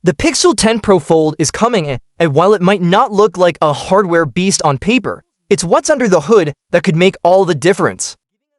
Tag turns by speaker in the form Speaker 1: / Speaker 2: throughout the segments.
Speaker 1: The Pixel 10 Pro Fold is coming in, and while it might not look like a hardware beast on paper, it's what's under the hood that could make all the difference.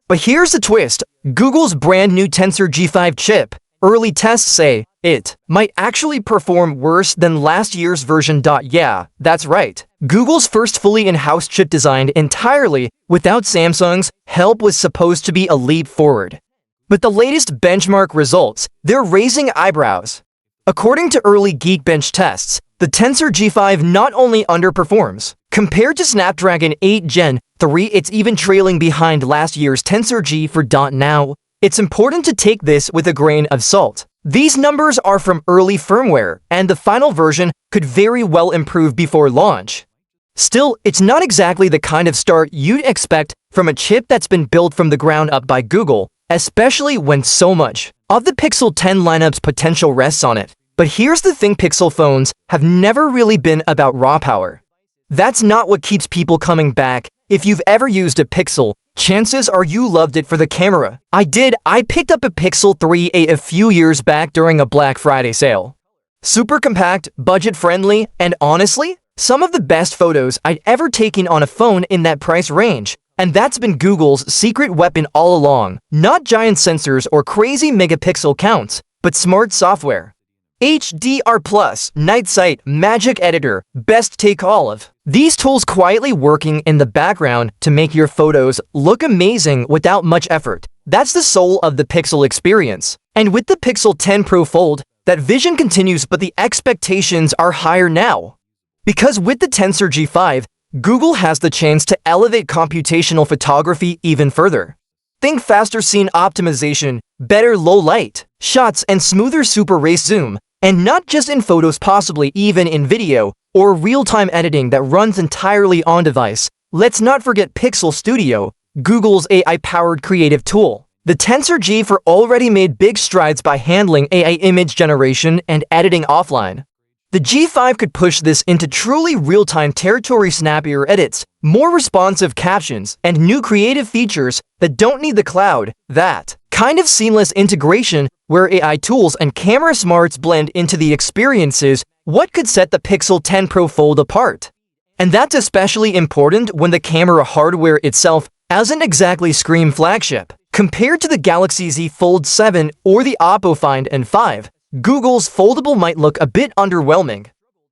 Speaker 1: But here's the twist. Google's brand new Tensor G5 chip, early tests say it might actually perform worse than last year's version. Yeah, that's right. Google's first fully in-house chip designed entirely without Samsung's help was supposed to be a leap forward. But the latest benchmark results, they're raising eyebrows. According to early Geekbench tests, the Tensor G5 not only underperforms. Compared to Snapdragon 8 Gen 3, it's even trailing behind last year's Tensor G4. Now, it's important to take this with a grain of salt. These numbers are from early firmware, and the final version could very well improve before launch. Still, it's not exactly the kind of start you'd expect from a chip that's been built from the ground up by Google, especially when so much of the Pixel 10 lineup's potential rests on it. But here's the thing, Pixel phones have never really been about raw power. That's not what keeps people coming back. If you've ever used a Pixel, chances are you loved it for the camera. I did. I picked up a Pixel 3a a few years back during a Black Friday sale. Super compact, budget-friendly, and honestly, some of the best photos I'd ever taken on a phone in that price range. And that's been Google's secret weapon all along. Not giant sensors or crazy megapixel counts, but smart software. HDR+, Night Sight, Magic Editor, Best Take Olive. These tools quietly working in the background to make your photos look amazing without much effort. That's the soul of the Pixel experience. And with the Pixel 10 Pro Fold, that vision continues, but the expectations are higher now. Because with the Tensor G5, Google has the chance to elevate computational photography even further. Think faster scene optimization, better low-light shots, and smoother super race zoom. And not just in photos, possibly even in video or real-time editing that runs entirely on device. Let's not forget Pixel Studio, Google's AI-powered creative tool. The Tensor G4 already made big strides by handling AI image generation and editing offline. The G5 could push this into truly real-time territory, snappier edits, more responsive captions, and new creative features that don't need the cloud. That kind of seamless integration where AI tools and camera smarts blend into the experiences, what could set the Pixel 10 Pro Fold apart? And that's especially important when the camera hardware itself hasn't exactly scream flagship. Compared to the Galaxy Z Fold 7 or the Oppo Find N5, Google's foldable might look a bit underwhelming.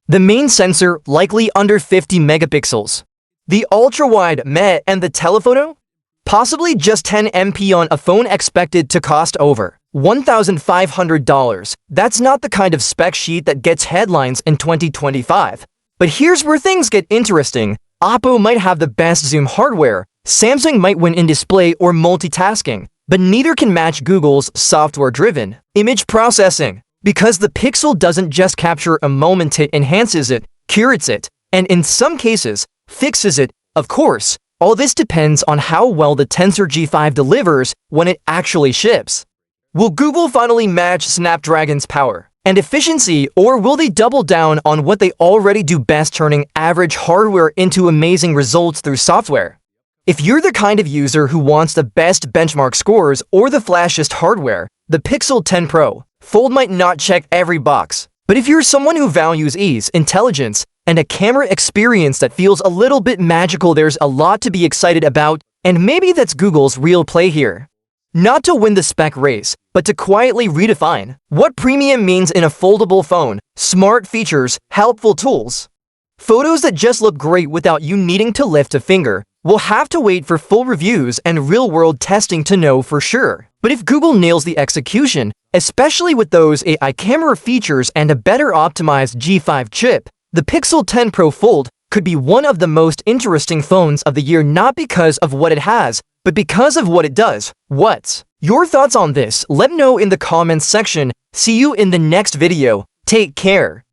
Speaker 1: The main sensor likely under 50 megapixels. The ultra-wide meh, and the telephoto? Possibly just 10 MP on a phone expected to cost over $1,500. That's not the kind of spec sheet that gets headlines in 2025. But here's where things get interesting. Oppo might have the best zoom hardware, Samsung might win in display or multitasking, but neither can match Google's software-driven image processing. Because the Pixel doesn't just capture a moment, it enhances it, curates it, and in some cases, fixes it. Of course, all this depends on how well the Tensor G5 delivers when it actually ships. Will Google finally match Snapdragon's power and efficiency, or will they double down on what they already do best, turning average hardware into amazing results through software? If you're the kind of user who wants the best benchmark scores or the flashiest hardware, the Pixel 10 Pro Fold might not check every box. But if you're someone who values ease, intelligence, and a camera experience that feels a little bit magical, there's a lot to be excited about, and maybe that's Google's real play here. Not to win the spec race, but to quietly redefine what premium means in a foldable phone: smart features, helpful tools, photos that just look great without you needing to lift a finger. We'll have to wait for full reviews and real-world testing to know for sure. But if Google nails the execution, especially with those AI camera features and a better optimized G5 chip, the Pixel 10 Pro Fold could be one of the most interesting phones of the year, not because of what it has, but because of what it does. What's your thoughts on this? Let me know in the comments section. See you in the next video. Take care.